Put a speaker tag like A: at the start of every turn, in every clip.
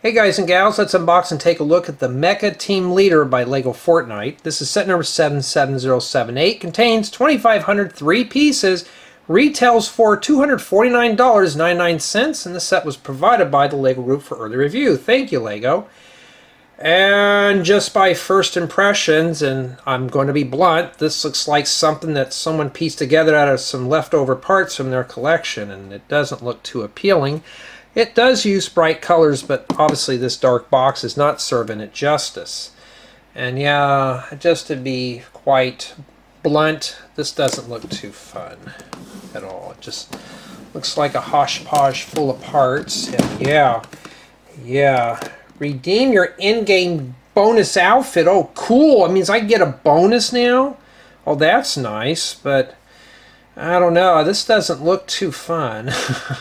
A: Hey guys and gals, let's unbox and take a look at the Mecha Team Leader by LEGO Fortnite. This is set number 77078, contains 2,503 pieces, retails for $249.99, and the set was provided by the LEGO Group for early review. Thank you, LEGO. And just by first impressions, and I'm going to be blunt, this looks like something that someone pieced together out of some leftover parts from their collection, and it doesn't look too appealing. It does use bright colors, but obviously this dark box is not serving it justice. And yeah, just to be quite blunt, this doesn't look too fun at all. It just looks like a hodgepodge full of parts. And yeah. Redeem your in-game bonus outfit. Oh, cool. It means I get a bonus now? Oh, that's nice, but I don't know. This doesn't look too fun.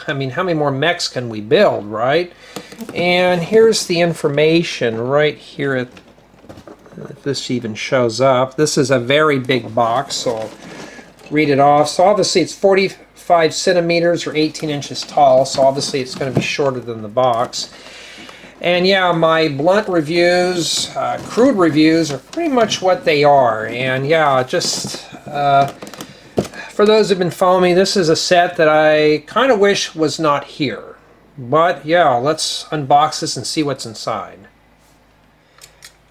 A: I mean, how many more mechs can we build, right? And here's the information right here. If this even shows up. This is a very big box, so I'll read it off. So obviously it's 45 centimeters or 18 inches tall, so obviously it's going to be shorter than the box. And yeah, my blunt reviews, crude reviews are pretty much what they are. And yeah, just for those who've been following me, this is a set that I kind of wish was not here. But yeah, let's unbox this and see what's inside.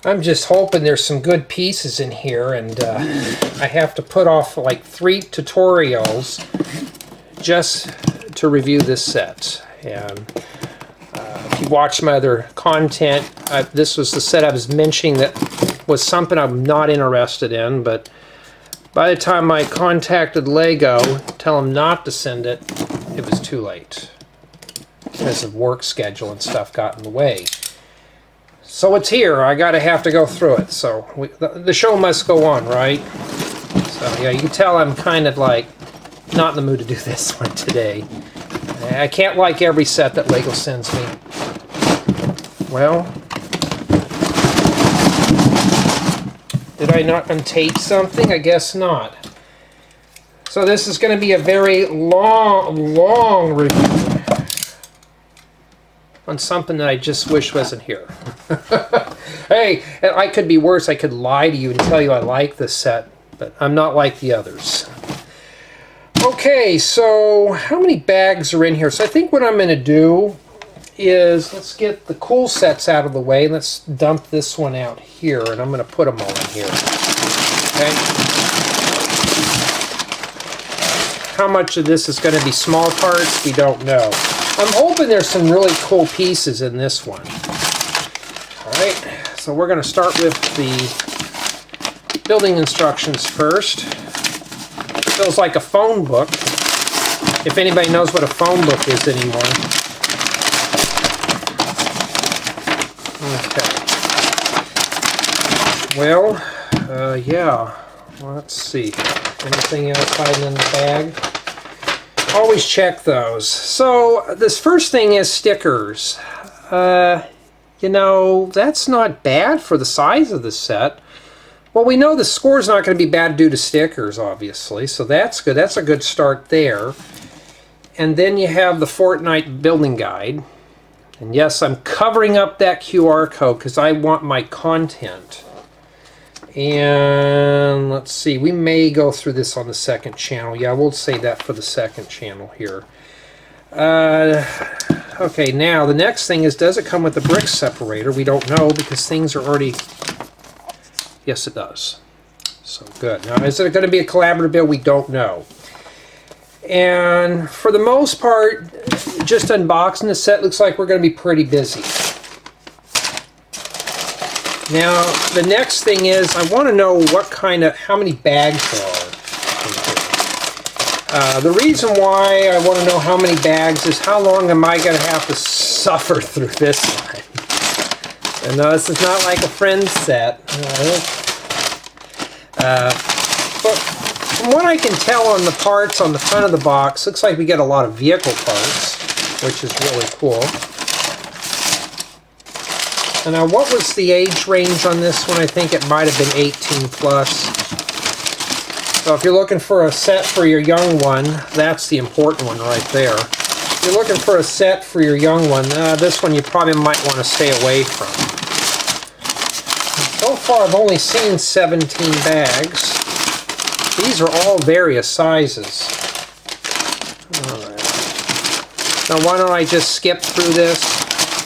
A: I'm just hoping there's some good pieces in here, and I have to put off like 3 tutorials just to review this set. And if you watch my other content, this was the set I was mentioning that was something I'm not interested in, but by the time I contacted LEGO to tell them not to send it, it was too late because of work schedule and stuff got in the way. So it's here. I have to go through it. So the show must go on, right? So yeah, you can tell I'm kind of like not in the mood to do this one today. I can't like every set that LEGO sends me. Well, did I not untape something? I guess not. So this is going to be a very long review on something that I just wish wasn't here. Hey, I could be worse. I could lie to you and tell you I like this set, but I'm not like the others. Okay, so how many bags are in here? So I think what I'm going to do is let's get the cool sets out of the way. Let's dump this one out here, and I'm going to put them all in here. Okay. How much of this is going to be small parts, we don't know. I'm hoping there's some really cool pieces in this one. Alright, so we're going to start with the building instructions first. It feels like a phone book, if anybody knows what a phone book is anymore. Okay. Well, yeah. Let's see. Anything else hiding in the bag? Always check those. So, this first thing is stickers. You know, that's not bad for the size of the set. Well, we know the score's not going to be bad due to stickers, obviously, so that's good. That's a good start there. And then you have the Fortnite building guide. And yes, I'm covering up that QR code because I want my content. And let's see, we may go through this on the second channel. Yeah, we'll save that for the second channel here. Okay, now the next thing is, does it come with a brick separator? We don't know because things are already... Yes, it does. So good. Now, is it going to be a collaborative build? We don't know. And for the most part, just unboxing the set looks like we're going to be pretty busy. Now, the next thing is, I want to know how many bags there are in here. The reason why I want to know how many bags is how long am I going to have to suffer through this one. And no, this is not like a Friends set. But from what I can tell on the parts on the front of the box, looks like we get a lot of vehicle parts, which is really cool. And now, what was the age range on this one? I think it might have been 18 plus. So if you're looking for a set for your young one, that's the important one right there. you're looking for a set for your young one, this one you probably might want to stay away from. So far I've only seen 17 bags. These are all various sizes. Alright. Now why don't I just skip through this?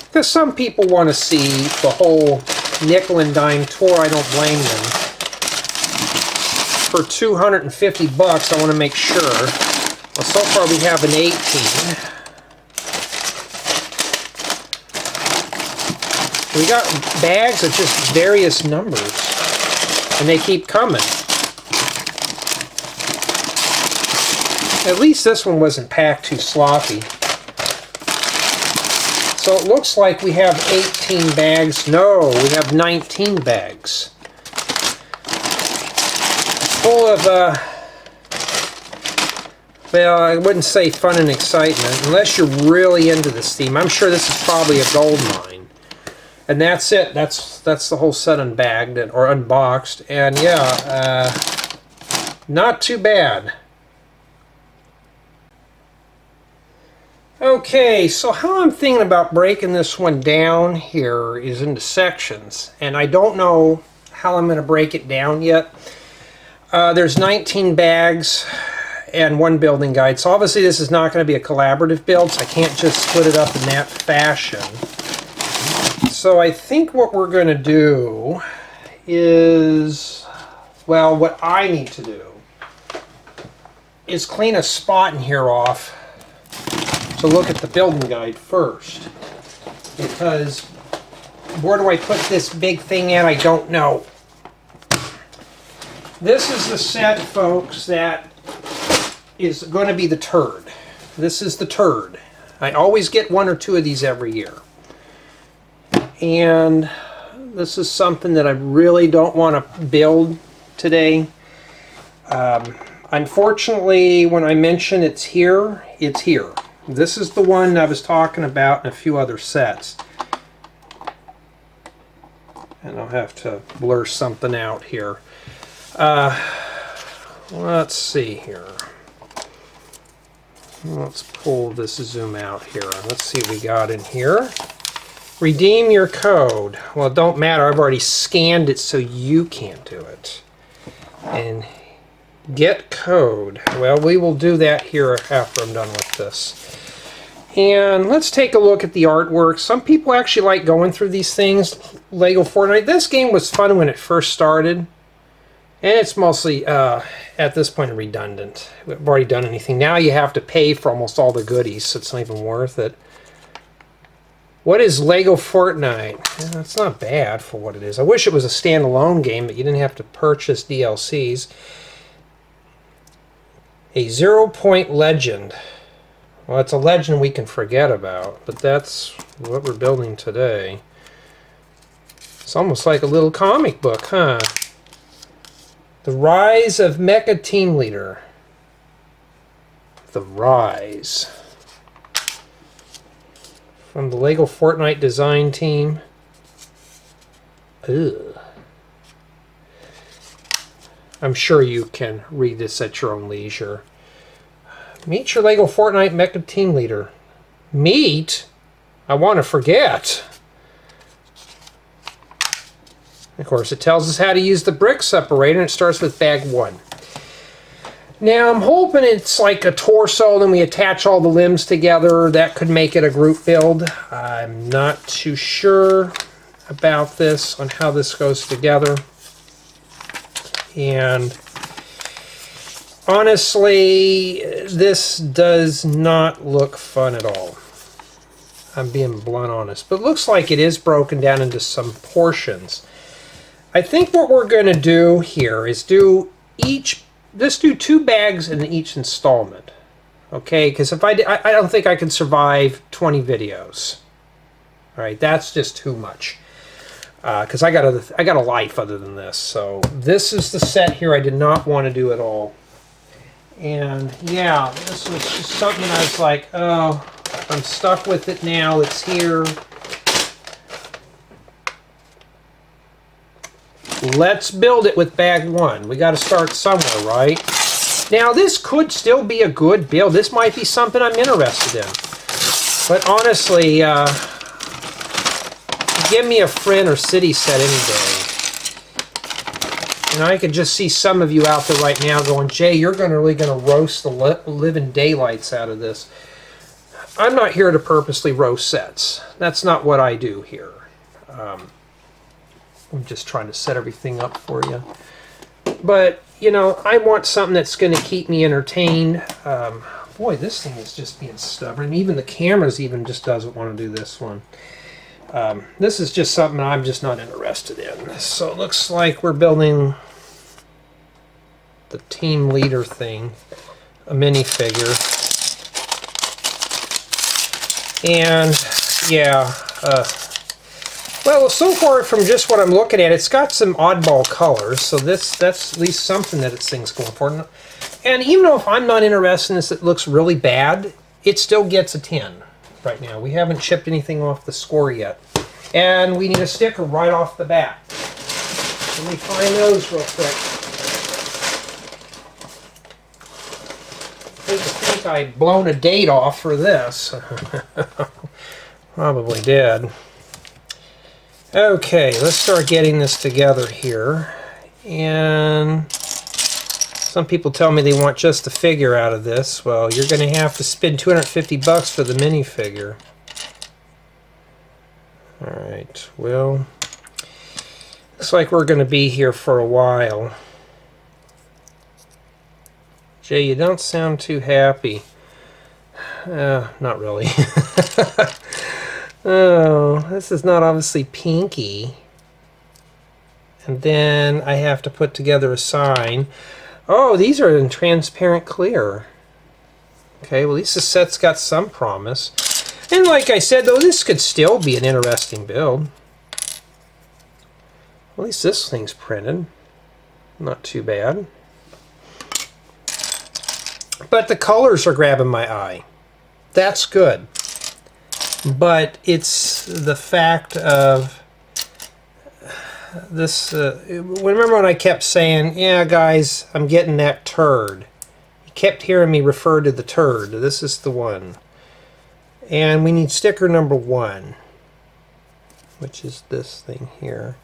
A: Because some people want to see the whole nickel and dime tour. I don't blame them. For 250 bucks, I want to make sure. Well, so far we have an 18. We got bags of just various numbers, and they keep coming. At least this one wasn't packed too sloppy. So it looks like we have 18 bags. No, we have 19 bags. Full of, well, I wouldn't say fun and excitement, unless you're really into this theme. I'm sure this is probably a gold mine. And that's it. That's the whole set unbagged or unboxed. And yeah, not too bad. Okay, so how I'm thinking about breaking this one down here is into sections. And I don't know how I'm going to break it down yet. There's 19 bags and one building guide. So obviously this is not going to be a collaborative build, so I can't just split it up in that fashion. So I think what we're going to do is, well, what I need to do is clean a spot in here off to look at the building guide first. Because where do I put this big thing in? I don't know. This is the set, folks, that is going to be the turd. This is the turd. I always get one or two of these every year. And this is something that I really don't want to build today. Unfortunately, when I mention it's here, it's here. This is the one I was talking about in a few other sets. And I'll have to blur something out here. Let's see here. Let's pull this zoom out here. Let's see what we got in here. Redeem your code. Well, it don't matter. I've already scanned it, so you can't do it. And get code. Well, we will do that here after I'm done with this. And let's take a look at the artwork. Some people actually like going through these things. LEGO Fortnite. This game was fun when it first started. And it's mostly, at this point, redundant. We've already done anything. Now you have to pay for almost all the goodies, so it's not even worth it. What is LEGO Fortnite? It's not bad for what it is. I wish it was a standalone game that you didn't have to purchase DLCs. A 0-point legend. Well, it's a legend we can forget about, but that's what we're building today. It's almost like a little comic book, huh? The Rise of Mecha Team Leader. The Rise. From the LEGO Fortnite design team. Ugh. I'm sure you can read this at your own leisure. Meet your LEGO Fortnite Mecha Team Leader. Meet? I want to forget. Of course, it tells us how to use the Brick Separator, and it starts with bag 1. Now, I'm hoping it's like a torso, then we attach all the limbs together. That could make it a group build. I'm not too sure about this, on how this goes together. And honestly, this does not look fun at all. I'm being blunt honest. But it looks like it is broken down into some portions. I think what we're going to do here is let's do 2 bags in each installment. Okay, because if I don't think I can survive 20 videos. All right, that's just too much. Because I got a life other than this. So this is the set here I did not want to do at all. And yeah, this was just something I was like, oh, I'm stuck with it now. It's here. Let's build it with bag 1. We got to start somewhere, right? Now, this could still be a good build. This might be something I'm interested in. But honestly, give me a friend or city set any day. And I could just see some of you out there right now going, Jay, you're really going to roast the living daylights out of this. I'm not here to purposely roast sets. That's not what I do here. I'm just trying to set everything up for you. But, you know, I want something that's going to keep me entertained. Boy, this thing is just being stubborn. Even the cameras even just doesn't want to do this one. This is just something I'm just not interested in. So it looks like we're building the team leader thing, a minifigure. And yeah, well, so far from just what I'm looking at, it's got some oddball colors, so that's at least something that this thing's going for. And even though if I'm not interested in this, it looks really bad, it still gets a 10 right now. We haven't chipped anything off the score yet. And we need a sticker right off the bat. Let me find those real quick. I think I'd blown a date off for this. Probably did. Okay, let's start getting this together here. And some people tell me they want just the figure out of this. Well, you're going to have to spend $250 for the minifigure. Alright, well, looks like we're going to be here for a while. Jay, you don't sound too happy. Not really. Oh, this is not obviously pinky. And then I have to put together a sign. Oh, these are in transparent clear. Okay, well, at least the set's got some promise. And like I said, though, this could still be an interesting build. At least this thing's printed. Not too bad. But the colors are grabbing my eye. That's good. But it's the fact of this. Remember when I kept saying, yeah, guys, I'm getting that turd. You kept hearing me refer to the turd. This is the one. And we need sticker number 1, which is this thing here.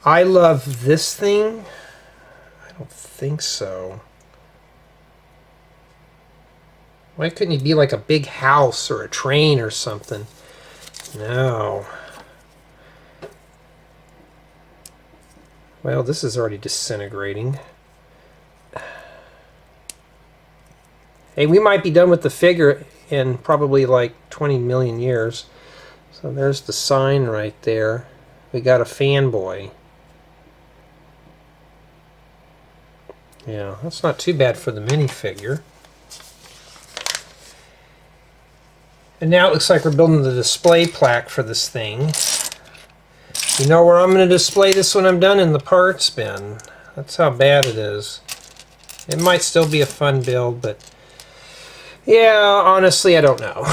A: I love this thing. I don't think so. Why couldn't it be like a big house or a train or something? No. Well, this is already disintegrating. Hey, we might be done with the figure in probably like 20 million years. So there's the sign right there. We got a fanboy. Yeah, that's not too bad for the minifigure. And now it looks like we're building the display plaque for this thing. You know where I'm going to display this when I'm done? In the parts bin. That's how bad it is. It might still be a fun build, but yeah, honestly, I don't know.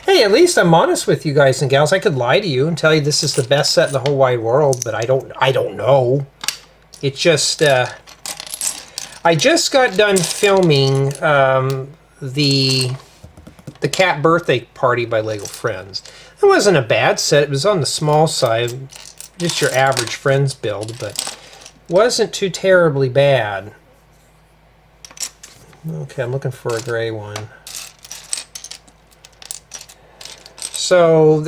A: Hey, at least I'm honest with you guys and gals. I could lie to you and tell you this is the best set in the whole wide world, but I don't know. It just I just got done filming the cat birthday party by LEGO Friends. It wasn't a bad set. It was on the small side, just your average Friends build, but wasn't too terribly bad. Okay, I'm looking for a gray one. So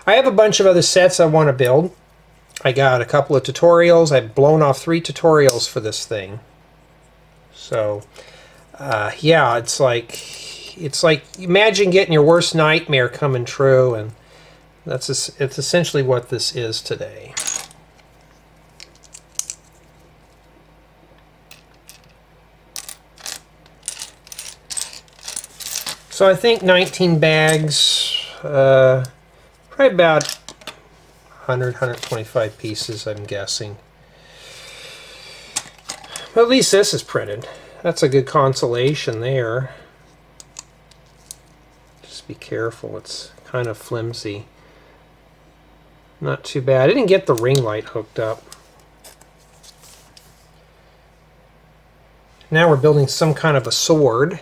A: I have a bunch of other sets I want to build. I got a couple of tutorials. I've blown off 3 tutorials for this thing. So, yeah, it's like imagine getting your worst nightmare coming true, and it's essentially what this is today. So I think 19 bags, probably about 100, 125 pieces, I'm guessing. But at least this is printed. That's a good consolation there. Just be careful, it's kind of flimsy. Not too bad. I didn't get the ring light hooked up. Now we're building some kind of a sword,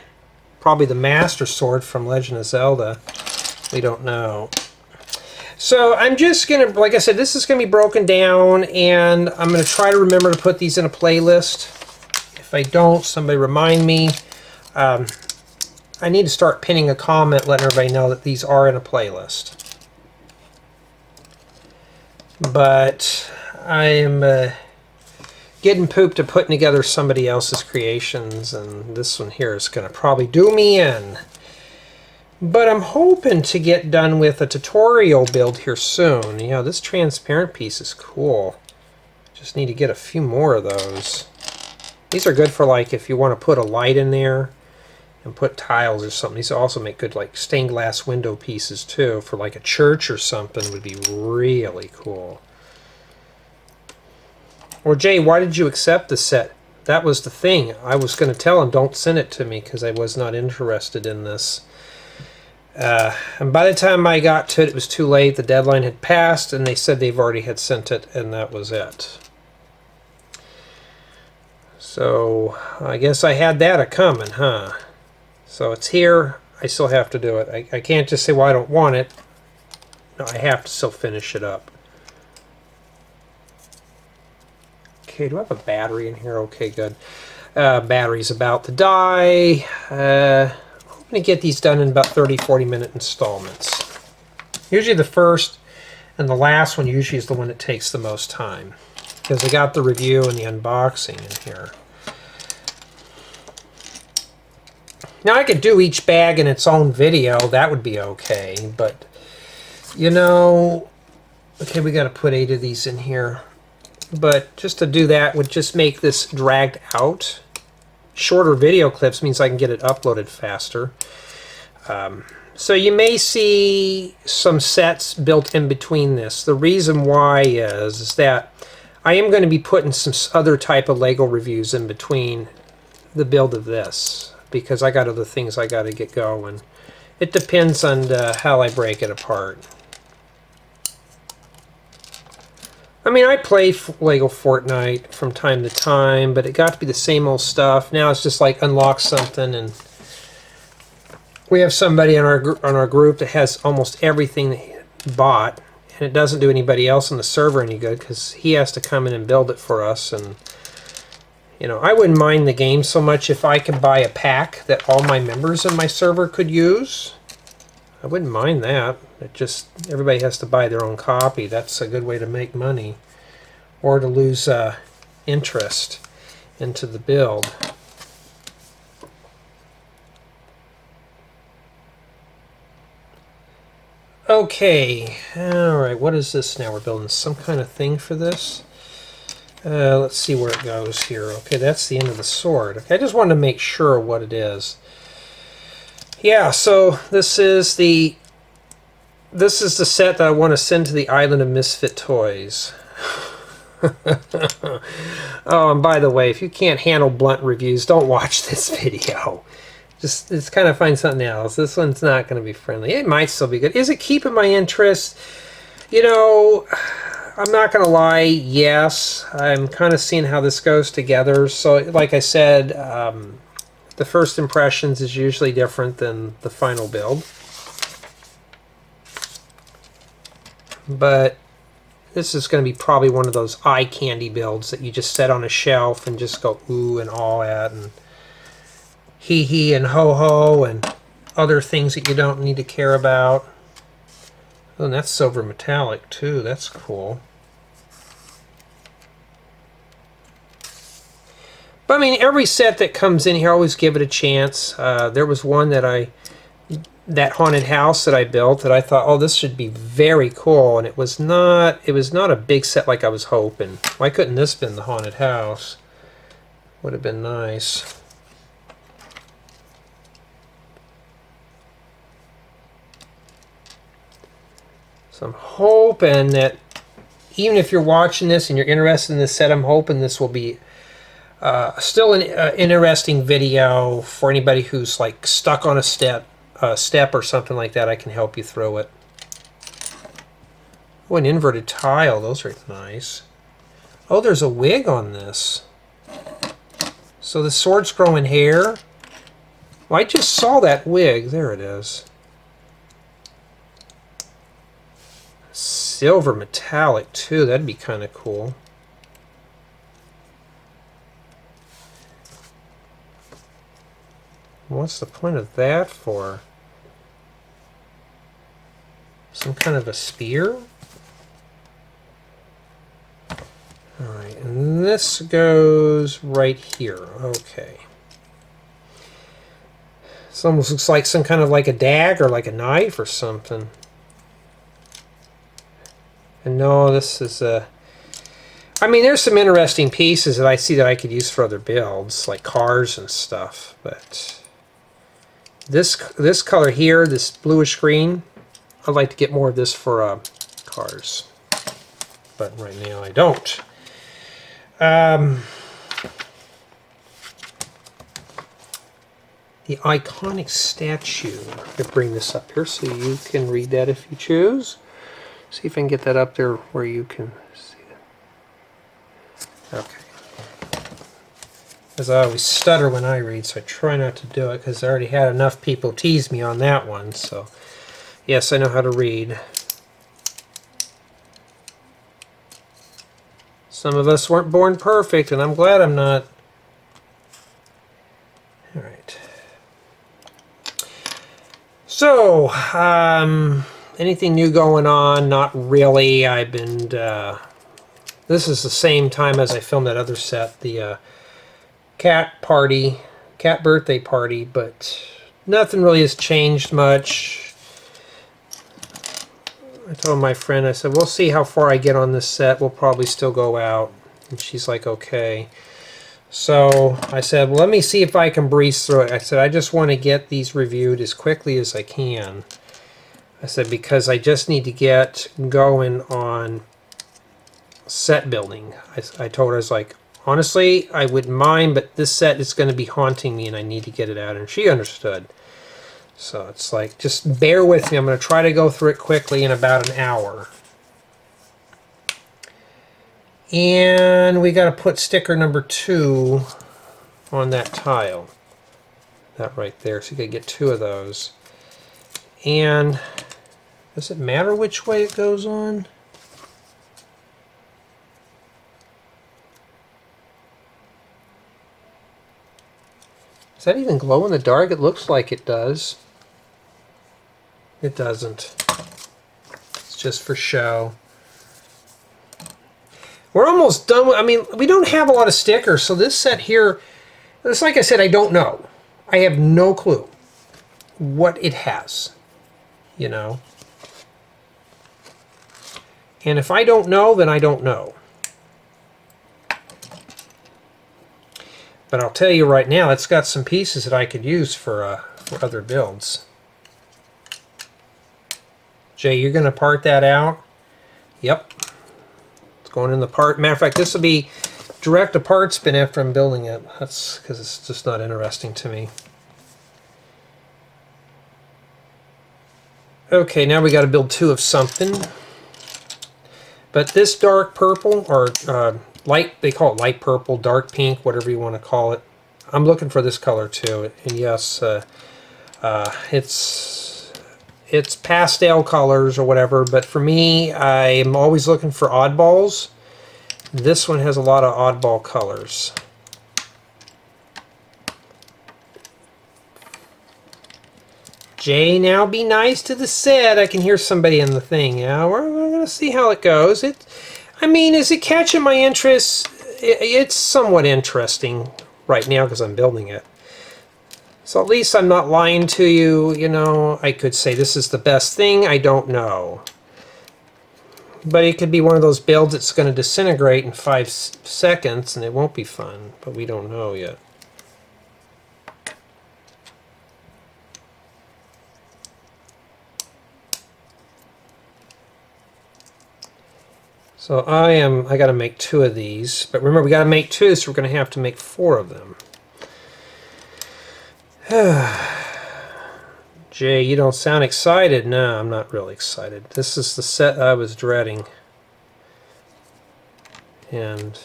A: Probably the Master Sword from Legend of Zelda. We don't know. So I'm just going to, like I said, this is going to be broken down, and I'm going to try to remember to put these in a playlist. If I don't, somebody remind me. I need to start pinning a comment letting everybody know that these are in a playlist. But I am getting pooped at putting together somebody else's creations, and this one here is going to probably do me in. But I'm hoping to get done with a tutorial build here soon. You know, this transparent piece is cool. Just need to get a few more of those. These are good for, like, if you want to put a light in there and put tiles or something. These also make good, like, stained glass window pieces too. For like a church or something would be really cool. Or Jay, why did you accept the set? That was the thing. I was going to tell him don't send it to me because I was not interested in this. And by the time I got to it, it was too late. The deadline had passed, and they said they've already had sent it, and that was it. So I guess I had that a-coming, huh? So it's here. I still have to do it. I can't just say, well, I don't want it. No, I have to still finish it up. Okay, do I have a battery in here? Okay, good. Battery's about to die. I'm hoping to get these done in about 30-40 minute installments. Usually the first and the last one usually is the one that takes the most time, because I got the review and the unboxing in here. Now I could do each bag in its own video. That would be okay, but you know, okay, we got to put 8 of these in here. But just to do that would just make this dragged out. Shorter video clips means I can get it uploaded faster. So you may see some sets built in between this. The reason why is that I am going to be putting some other type of LEGO reviews in between the build of this, because I got other things I got to get going. It depends on how I break it apart. I mean, I play LEGO Fortnite from time to time, but it got to be the same old stuff. Now it's just like unlock something, and we have somebody on our group that has almost everything they bought, and it doesn't do anybody else on the server any good because he has to come in and build it for us. And you know, I wouldn't mind the game so much if I could buy a pack that all my members in my server could use. I wouldn't mind that. It just, everybody has to buy their own copy. That's a good way to make money, or to lose interest into the build. Okay, alright, what is this now? We're building some kind of thing for this. Let's see where it goes here. Okay, that's the end of the sword. Okay, I just wanted to make sure what it is. Yeah, so this is the set that I want to send to the Island of Misfit Toys. Oh, and by the way, if you can't handle blunt reviews, don't watch this video. Just kind of find something else. This one's not going to be friendly. It might still be good. Is it keeping my interest? You know, I'm not going to lie, yes. I'm kind of seeing how this goes together. So, like I said, the first impressions is usually different than the final build. But this is going to be probably one of those eye candy builds that you just set on a shelf and just go ooh and all at, and hee hee and ho ho and other things that you don't need to care about. Oh, and that's silver metallic too. That's cool. But I mean, every set that comes in here, I always give it a chance. There was one that haunted house that I built that I thought, oh, this should be very cool, and it was not a big set like I was hoping. Why couldn't this have been the haunted house? Would have been nice. So I'm hoping that even if you're watching this and you're interested in this set, I'm hoping this will be still an interesting video for anybody who's like stuck on a step or something like that. I can help you through it. Oh, an inverted tile. Those are nice. Oh, there's a wig on this. So the sword's growing hair. Well, I just saw that wig. There it is. Silver metallic too. That'd be kind of cool. What's the point of that for? Some kind of a spear? Alright, and this goes right here. Okay. This almost looks like some kind of like a dagger, like a knife or something. And no, this is a... I mean, there's some interesting pieces that I see that I could use for other builds, like cars and stuff, but... This color here, this bluish green, I'd like to get more of this for cars. But right now I don't. The iconic statue. I'm going to bring this up here so you can read that if you choose. See if I can get that up there where you can see it. Okay. Because I always stutter when I read, so I try not to do it because I already had enough people tease me on that one. So, yes, I know how to read. Some of us weren't born perfect, and I'm glad I'm not. All right. So, anything new going on? Not really. I've been... this is the same time as I filmed that other set, the cat birthday party, but nothing really has changed much. I told my friend, I said, we'll see how far I get on this set. We'll probably still go out. And she's like, okay. So I said, well, let me see if I can breeze through it. I said, I just want to get these reviewed as quickly as I can. I said, because I just need to get going on set building. I told her, I was like, honestly, I wouldn't mind, but this set is going to be haunting me and I need to get it out. And she understood. So it's like, just bear with me. I'm going to try to go through it quickly in about an hour. And we got to put sticker number 2 on that tile. That right there. So you got to get 2 of those. And does it matter which way it goes on? Does that even glow in the dark? It looks like it does. It doesn't. It's just for show. We're almost done with, I mean, we don't have a lot of stickers, so this set here, it's like I said, I don't know. I have no clue what it has, you know. And if I don't know, then I don't know. But I'll tell you right now, it's got some pieces that I could use for other builds. Jay, you're going to part that out? Yep. It's going in the part. Matter of fact, this will be direct to part spin after I'm building it. That's because it's just not interesting to me. Okay, now we got to build 2 of something. But this dark purple, or light, they call it light purple, dark pink, whatever you want to call it. I'm looking for this color too. And yes, it's pastel colors or whatever, but for me, I'm always looking for oddballs. This one has a lot of oddball colors. Jay, now be nice to the set. I can hear somebody in the thing. Yeah, we're going to see how it goes. I mean, is it catching my interest? It's somewhat interesting right now because I'm building it. So at least I'm not lying to you, you know. I could say this is the best thing. I don't know. But it could be one of those builds that's going to disintegrate in 5 seconds and it won't be fun. But we don't know yet. So I got to make 2 of these. But remember, we got to make 2, so we're going to have to make 4 of them. Jay, you don't sound excited. No, I'm not really excited. This is the set I was dreading. And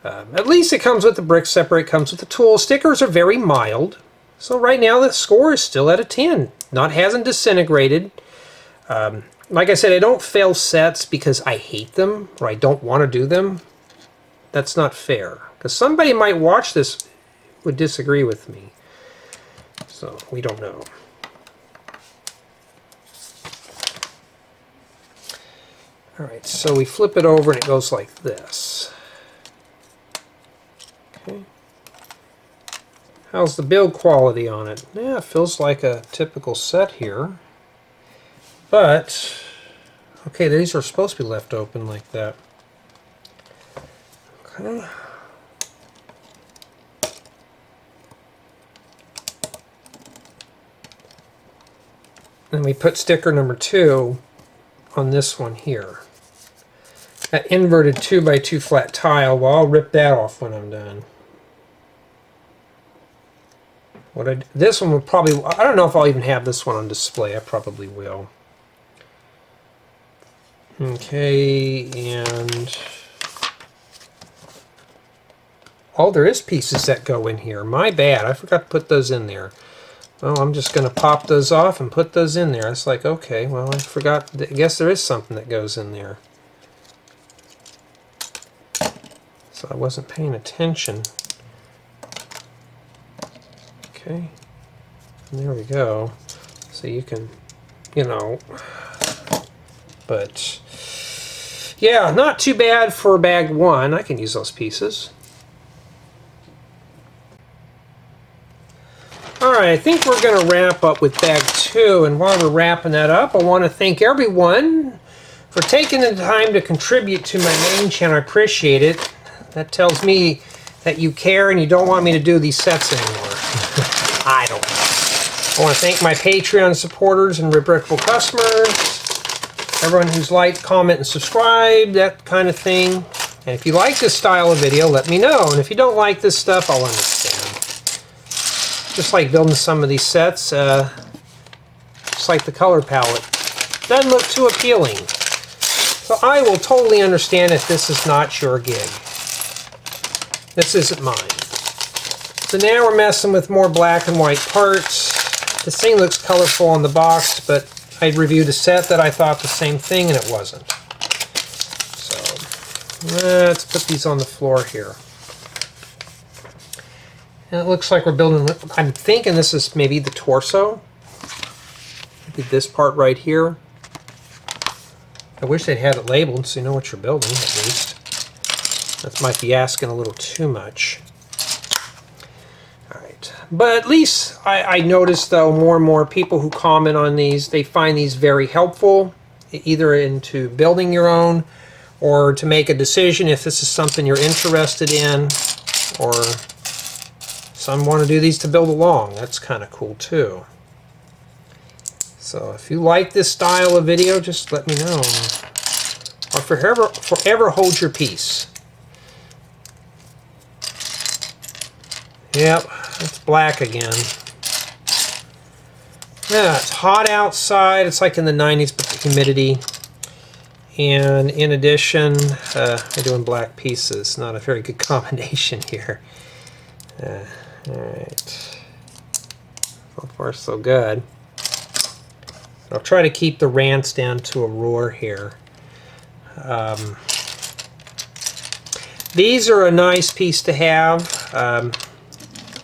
A: at least it comes with the brick separator, it comes with the tool. Stickers are very mild. So right now the score is still at a 10. Hasn't disintegrated. Like I said, I don't fail sets because I hate them or I don't want to do them. That's not fair. Because somebody might watch this would disagree with me. So we don't know. Alright, so we flip it over and it goes like this. Okay. How's the build quality on it? Yeah, it feels like a typical set here. But, okay, these are supposed to be left open like that. Okay. And we put sticker number 2 on this one here. That inverted 2x2 flat tile, well, I'll rip that off when I'm done. This one will probably, I don't know if I'll even have this one on display. I probably will. Okay, and oh, there is pieces that go in here. My bad, I forgot to put those in there. Well, I'm just going to pop those off and put those in there. It's like, okay, well, I forgot. I guess there is something that goes in there. So I wasn't paying attention. Okay, and there we go. So you can, you know, but yeah, not too bad for bag 1. I can use those pieces. Alright, I think we're going to wrap up with bag 2, and while we're wrapping that up, I want to thank everyone for taking the time to contribute to my main channel. I appreciate it. That tells me that you care and you don't want me to do these sets anymore. I don't know. I want to thank my Patreon supporters and regretful customers, everyone who's liked, comment, and subscribed, that kind of thing. And if you like this style of video, let me know. And if you don't like this stuff, I'll understand. Just like building some of these sets, just like the color palette, doesn't look too appealing. So I will totally understand if this is not your gig. This isn't mine. So now we're messing with more black and white parts. This thing looks colorful on the box, but I reviewed a set that I thought the same thing and it wasn't. So let's put these on the floor here. And it looks like we're building, I'm thinking this is maybe the torso. Maybe this part right here. I wish they'd had it labeled so you know what you're building at least. That might be asking a little too much. Alright, but at least I noticed though more and more people who comment on these, they find these very helpful, either into building your own or to make a decision if this is something you're interested in, or some want to do these to build along. That's kind of cool too. So if you like this style of video, just let me know. Or forever hold your peace. Yep, it's black again. Yeah, it's hot outside. It's like in the 90s, but the humidity. And in addition, we're doing black pieces. Not a very good combination here. Alright. So far, so good. I'll try to keep the rants down to a roar here. These are a nice piece to have.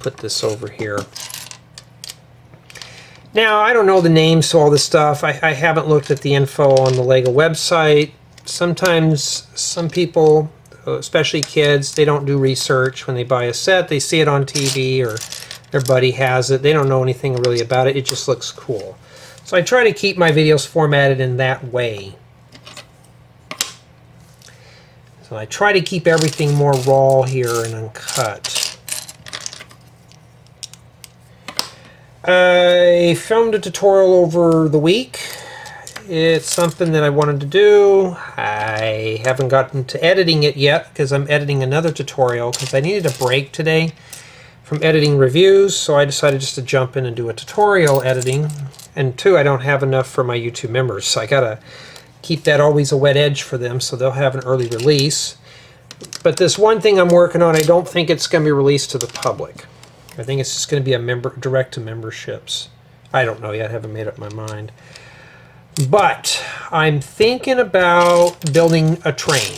A: Put this over here. Now, I don't know the names to all this stuff. I haven't looked at the info on the LEGO website. Sometimes some people, especially kids, they don't do research when they buy a set. They see it on TV or their buddy has it. They don't know anything really about it. It just looks cool. So I try to keep my videos formatted in that way. So I try to keep everything more raw here and uncut. I filmed a tutorial over the week. It's something that I wanted to do. I haven't gotten to editing it yet because I'm editing another tutorial because I needed a break today from editing reviews, so I decided just to jump in and do a tutorial editing. And two, I don't have enough for my YouTube members, so I gotta keep that always a wet edge for them so they'll have an early release. But this one thing I'm working on, I don't think it's going to be released to the public. I think it's just going to be a direct to memberships. I don't know yet. I haven't made up my mind. But I'm thinking about building a train.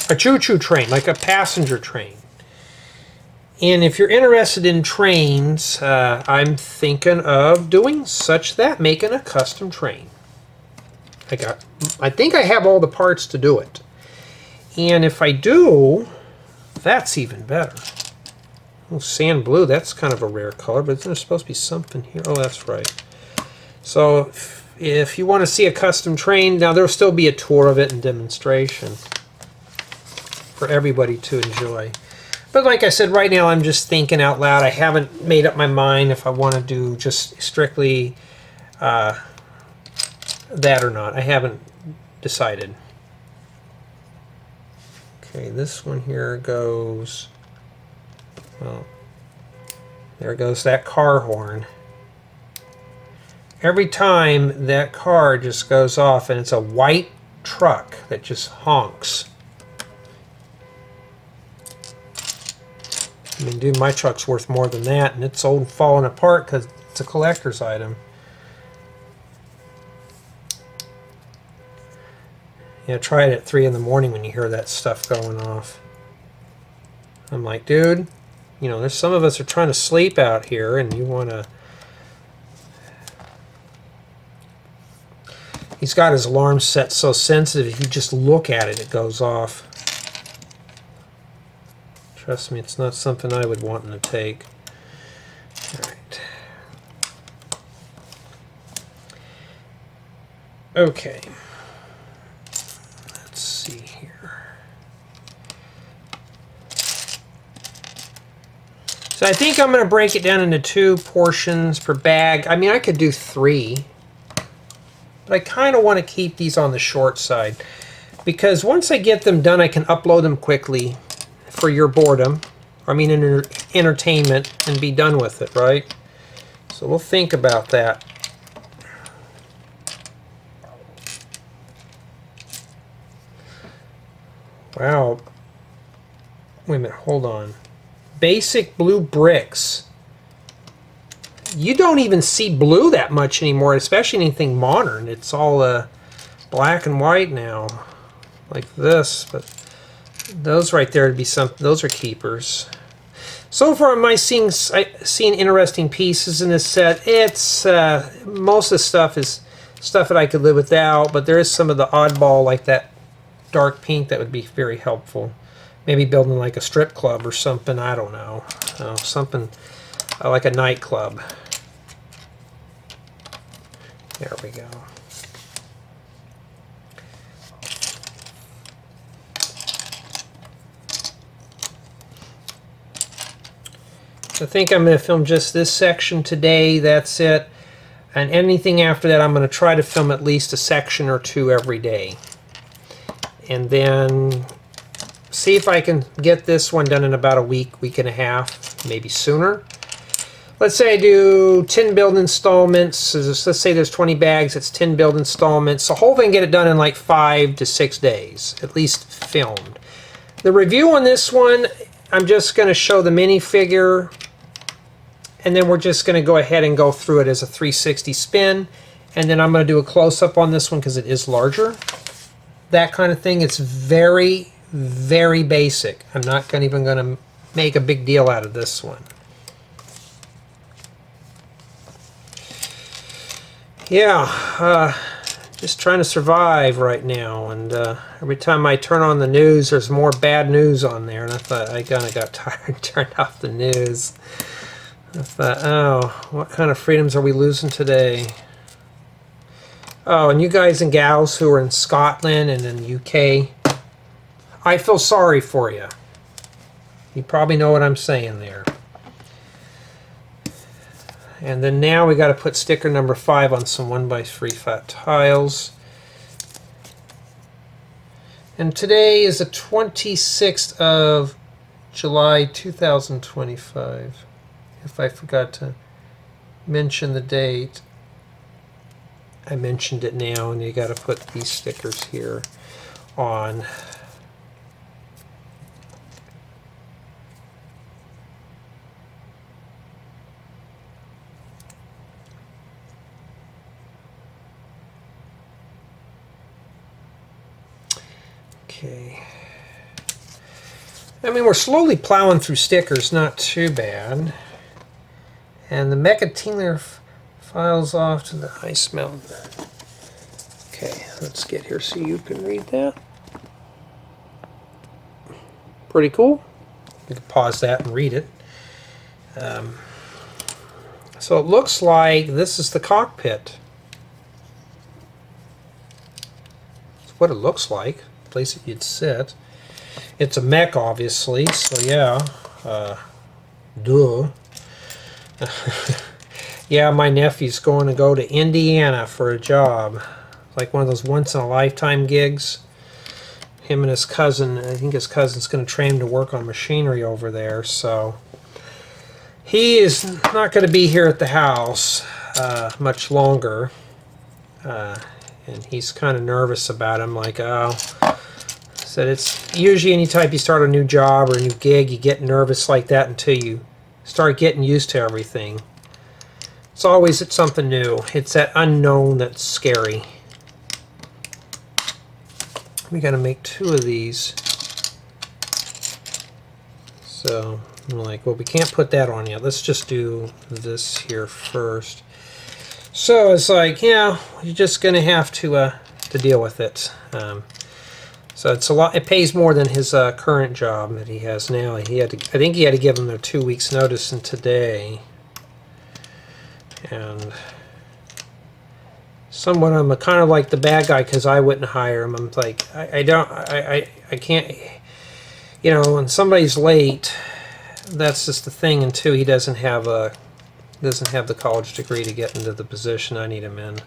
A: A choo-choo train, like a passenger train. And if you're interested in trains, I'm thinking of doing such that, making a custom train. I think I have all the parts to do it. And if I do, that's even better. Oh, sand blue, that's kind of a rare color, but there's supposed to be something here. Oh, that's right. So if you want to see a custom train, now there'll still be a tour of it and demonstration for everybody to enjoy. But like I said, right now I'm just thinking out loud. I haven't made up my mind if I want to do just strictly that or not. I haven't decided. Okay, this one here goes, well, there goes that car horn. Every time that car just goes off, and it's a white truck that just honks. I mean, dude, my truck's worth more than that, and it's old and falling apart because it's a collector's item. Yeah, try it at 3 in the morning when you hear that stuff going off. I'm like, dude, you know, there's some of us are trying to sleep out here, and you want to... He's got his alarm set so sensitive, if you just look at it, it goes off. Trust me, it's not something I would want to take. All right. Okay. Let's see here. So I think I'm going to break it down into 2 portions per bag. I mean, I could do 3. But I kind of want to keep these on the short side. Because once I get them done, I can upload them quickly for your boredom, I mean entertainment, and be done with it, right? So we'll think about that. Wow. Wait a minute, hold on. Basic blue bricks. You don't even see blue that much anymore, especially anything modern. It's all black and white now, like this, but those right there would be some. Those are keepers. So far, am I seeing interesting pieces in this set? It's most of the stuff is stuff that I could live without, but there is some of the oddball, like that dark pink, that would be very helpful. Maybe building like a strip club or something. I don't know. Something like a nightclub. There we go. I think I'm going to film just this section today. That's it. And anything after that, I'm going to try to film at least a section or 2 every day. And then see if I can get this one done in about a week, week and a half, maybe sooner. Let's say I do 10 build installments. So let's say there's 20 bags. It's 10 build installments. So hopefully I can get it done in like 5 to 6 days, at least filmed. The review on this one, I'm just going to show the minifigure, and then we're just going to go ahead and go through it as a 360 spin, and then I'm going to do a close-up on this one because it is larger. That kind of thing. It's very, very basic. I'm not even going to make a big deal out of this one. Yeah, just trying to survive right now, and every time I turn on the news, there's more bad news on there, and I thought I kind of got tired and turned off the news. I thought, oh, what kind of freedoms are we losing today? Oh, and you guys and gals who are in Scotland and in the UK, I feel sorry for you. You probably know what I'm saying there. And then now we got to put sticker number 5 on some 1x3 flat tiles. And today is the 26th of July 2025. If I forgot to mention the date, I mentioned it now, and you got to put these stickers here on. Okay. I mean, we're slowly plowing through stickers, not too bad. And the Mecha Team Leader files off to the Ice Mountain. Okay, let's get here so you can read that. Pretty cool. You can pause that and read it. So it looks like this is the cockpit. It's what it looks like. The place that you'd sit. It's a mech, obviously, so yeah. Duh. Yeah, my nephew's going to go to Indiana for a job. Like one of those once-in-a-lifetime gigs. Him and his cousin, I think his cousin's going to train him to work on machinery over there, so he is not going to be here at the house much longer. And he's kind of nervous about it. I'm like, oh. Said it's usually any time you start a new job or a new gig, you get nervous like that until you start getting used to everything. It's always something new. It's that unknown that's scary. We got to make 2 of these. So I'm like, well, we can't put that on yet. Let's just do this here first. So it's like, yeah, you're just going to have to deal with it. So it's a lot. It pays more than his current job that he has now. He had to, I think he had to give him a 2 weeks notice in today. And somewhat I'm kind of like the bad guy because I wouldn't hire him. I'm like, I can't, you know, when somebody's late, that's just the thing. And 2, he doesn't have the college degree to get into the position I need him in.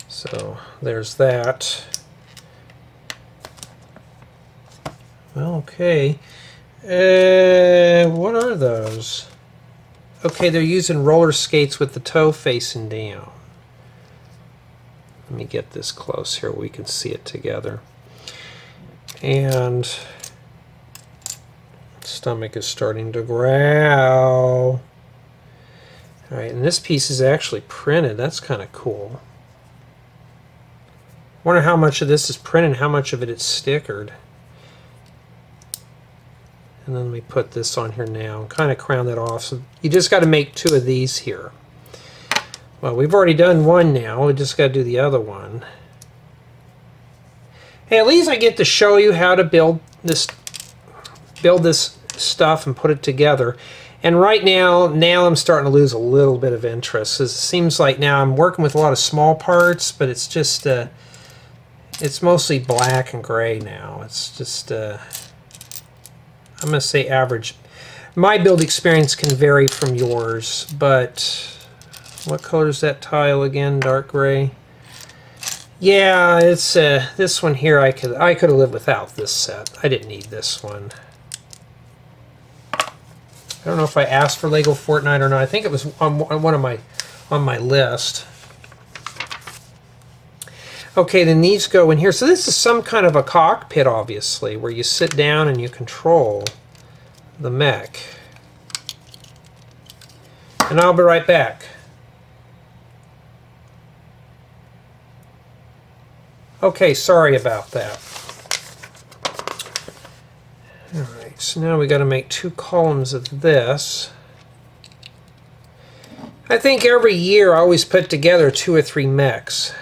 A: So there's that. Well, okay. What are those? Okay, they're using roller skates with the toe facing down. Let me get this close here. We can see it together. And stomach is starting to growl. All right, and this piece is actually printed. That's kind of cool. Wonder how much of this is printed and how much of it is stickered. And then we put this on here now and kind of crown that off. So you just got to make 2 of these here. Well, we've already done 1 now. We just got to do the other one. Hey, at least I get to show you how to build this stuff and put it together. And right now I'm starting to lose a little bit of interest. It seems like now I'm working with a lot of small parts, but it's just it's mostly black and gray now. It's just I'm going to say average. My build experience can vary from yours, but what color is that tile again? Dark gray. Yeah, it's this one here. I could have lived without this set. I didn't need this one. I don't know if I asked for LEGO Fortnite or not. I think it was on my list. Okay, then these go in here. So this is some kind of a cockpit, obviously, where you sit down and you control the mech. And I'll be right back. Okay, sorry about that. Alright, so now we got to make 2 columns of this. I think every year I always put together 2 or 3 mechs.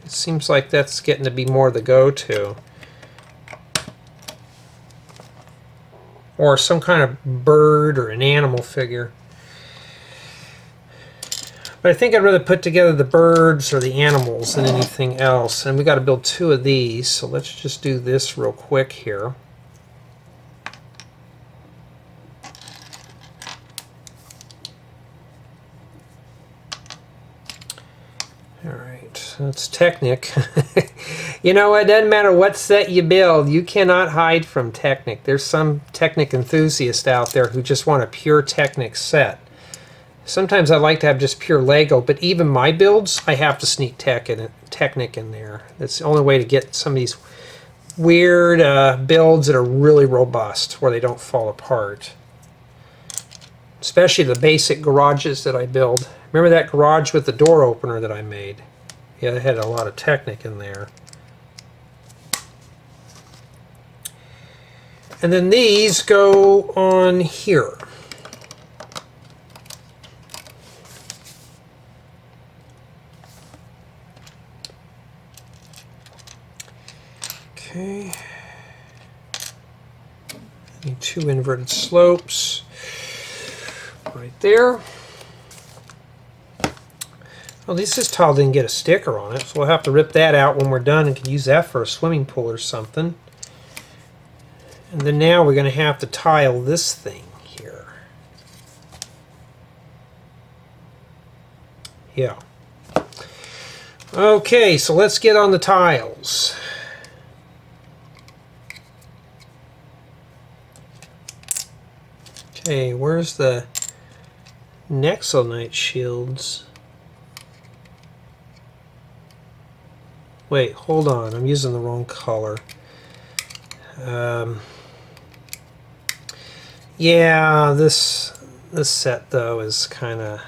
A: It seems like that's getting to be more the go-to. Or some kind of bird or an animal figure. But I think I'd rather put together the birds or the animals than anything else. And we got to build 2 of these, so let's just do this real quick here. Alright, that's Technic. You know, it doesn't matter what set you build, you cannot hide from Technic. There's some Technic enthusiast out there who just want a pure Technic set. Sometimes I like to have just pure Lego, but even my builds, I have to sneak Technic in there. That's the only way to get some of these weird builds that are really robust, where they don't fall apart. Especially the basic garages that I build. Remember that garage with the door opener that I made? Yeah, it had a lot of Technic in there. And then these go on here. Okay. Need 2 inverted slopes right there. Well, this tile didn't get a sticker on it, so we'll have to rip that out when we're done and can use that for a swimming pool or something. And then now we're going to have to tile this thing here. Yeah. Okay, so let's get on the tiles. Okay, where's the Nexonite shields? Wait, hold on, I'm using the wrong color. Yeah, this set though is kind of...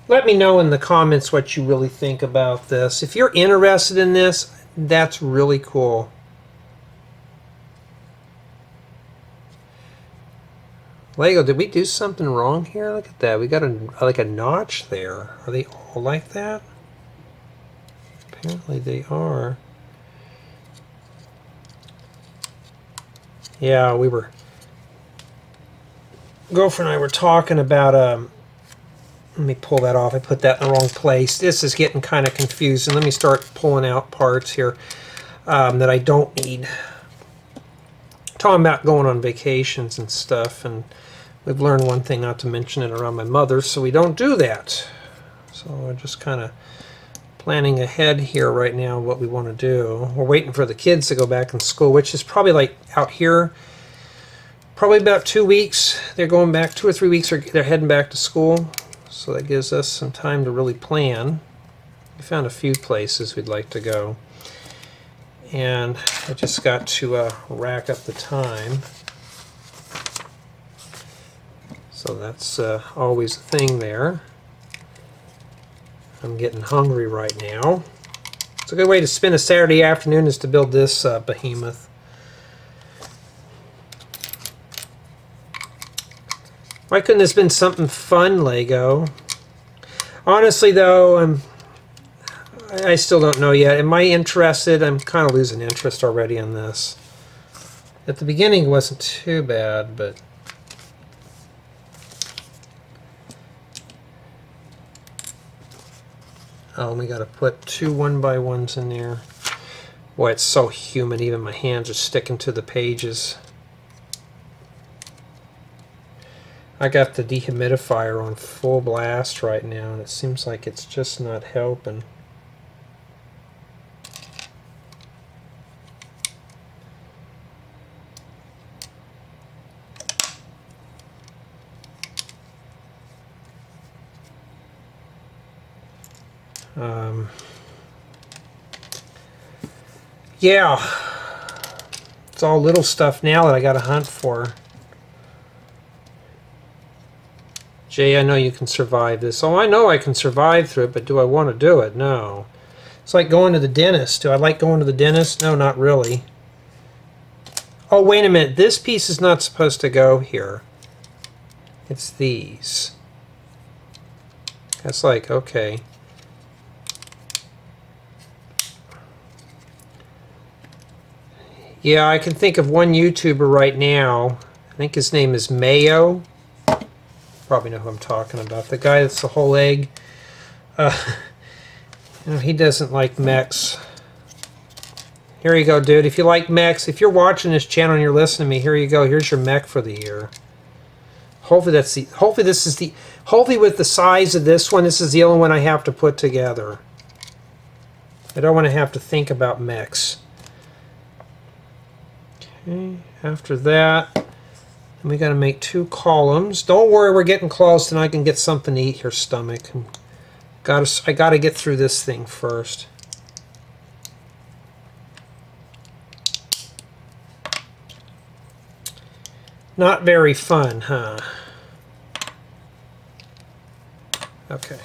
A: Let me know in the comments what you really think about this. If you're interested in this, that's really cool. Lego, did we do something wrong here? Look at that. We got like a notch there. Are they all like that? Apparently they are. Yeah, girlfriend and I were talking about, let me pull that off. I put that in the wrong place. This is getting kind of confusing. Let me start pulling out parts here that I don't need. Talking about going on vacations and stuff, and we've learned one thing not to mention it around my mother, so we don't do that. So we're just kind of planning ahead here right now what we want to do. We're waiting for the kids to go back in school, which is probably like out here, probably about 2 weeks. They're going back 2 or 3 weeks, or they're heading back to school. So that gives us some time to really plan. We found a few places we'd like to go. And I just got to rack up the time. So that's always a thing there. I'm getting hungry right now. It's a good way to spend a Saturday afternoon is to build this behemoth. Why couldn't this have been something fun, Lego? Honestly, though, I still don't know yet. Am I interested? I'm kind of losing interest already in this. At the beginning, it wasn't too bad, but... Oh, we got to put 2 1x1s in there. Boy, it's so humid. Even my hands are sticking to the pages. I got the dehumidifier on full blast right now, and it seems like it's just not helping. Yeah, it's all little stuff now that I got to hunt for. Jay, I know you can survive this. Oh, I know I can survive through it, but do I want to do it? No. It's like going to the dentist. Do I like going to the dentist? No, not really. Oh, wait a minute. This piece is not supposed to go here. It's these. That's like, okay. Yeah, I can think of one YouTuber right now. I think his name is Mayo. Probably know who I'm talking about. The guy that's the whole egg. You know, he doesn't like mechs. Here you go, dude. If you like mechs, if you're watching this channel and you're listening to me, here you go. Here's your mech for the year. Hopefully that's the. Hopefully this is the. Hopefully with the size of this one, this is the only one I have to put together. I don't want to have to think about mechs. Okay. After that. And we got to make 2 columns. Don't worry, we're getting close, and I can get something to eat your stomach. I got to get through this thing first. Not very fun, huh? Okay.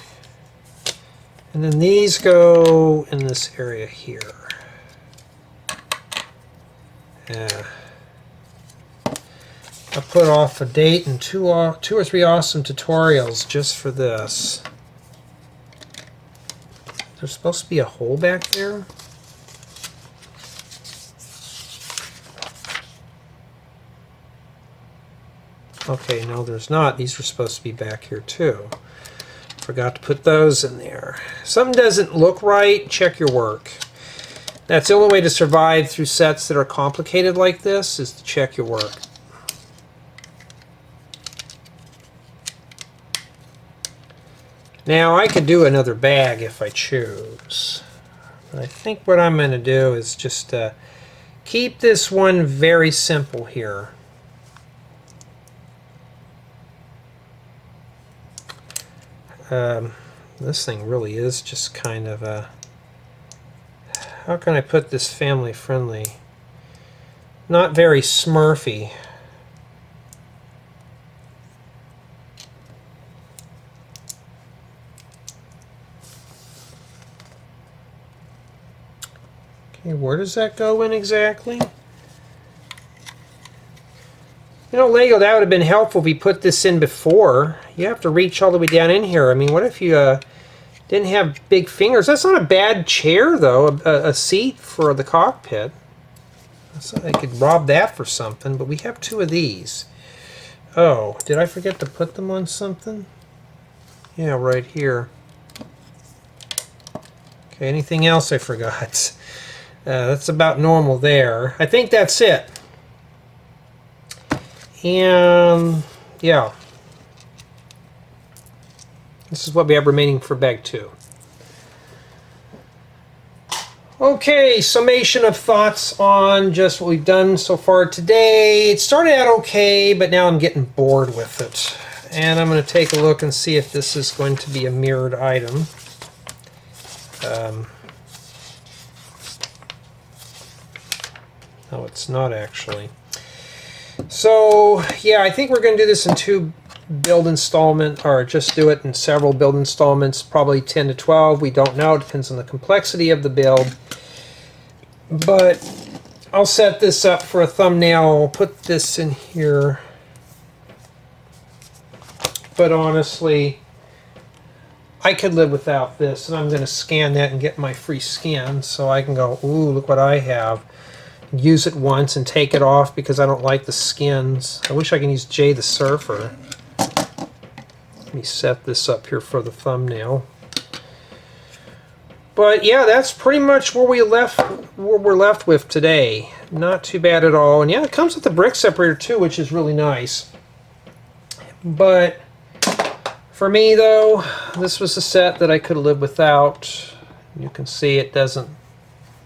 A: And then these go in this area here. Yeah. I put off a date and two or three awesome tutorials just for this. There's supposed to be a hole back there. Okay, no there's not. These are supposed to be back here too. Forgot to put those in there. Something doesn't look right, check your work. That's the only way to survive through sets that are complicated like this, is to check your work. Now I could do another bag if I choose. But I think what I'm going to do is just keep this one very simple here. This thing really is just kind of a... How can I put this family friendly? Not very smurfy. Okay, where does that go in exactly? You know, Lego, that would have been helpful if we put this in before. You have to reach all the way down in here. I mean, what if you didn't have big fingers? That's not a bad chair, though, a seat for the cockpit. I could rob that for something, but we have two of these. Oh, did I forget to put them on something? Yeah, right here. Okay, anything else I forgot? That's about normal there. I think that's it. And yeah, this is what we have remaining for bag 2. Okay, summation of thoughts on just what we've done so far today. It started out okay, but now I'm getting bored with it. And I'm going to take a look and see if this is going to be a mirrored item. No, it's not actually. So yeah, I think we're going to do this in 2 build installments, or just do it in several build installments, probably 10 to 12. We don't know. It depends on the complexity of the build. But I'll set this up for a thumbnail. I'll put this in here. But honestly, I could live without this. And I'm going to scan that and get my free skin so I can go, ooh, look what I have. Use it once and take it off because I don't like the skins. I wish I can use Jay the Surfer. Let me set this up here for the thumbnail. But yeah, that's pretty much where we're left with today. Not too bad at all. And yeah, it comes with the Brick Separator too, which is really nice. But for me though, this was a set that I could live without. You can see it doesn't.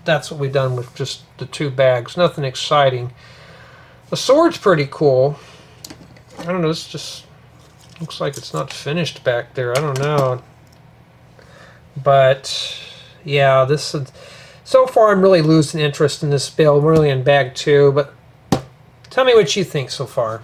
A: That's what we've done with just the 2 bags. Nothing exciting. The sword's pretty cool. I don't know, this just looks like it's not finished back there. I don't know. But yeah, this is, so far I'm really losing interest in this build. We're really in bag 2, but tell me what you think so far.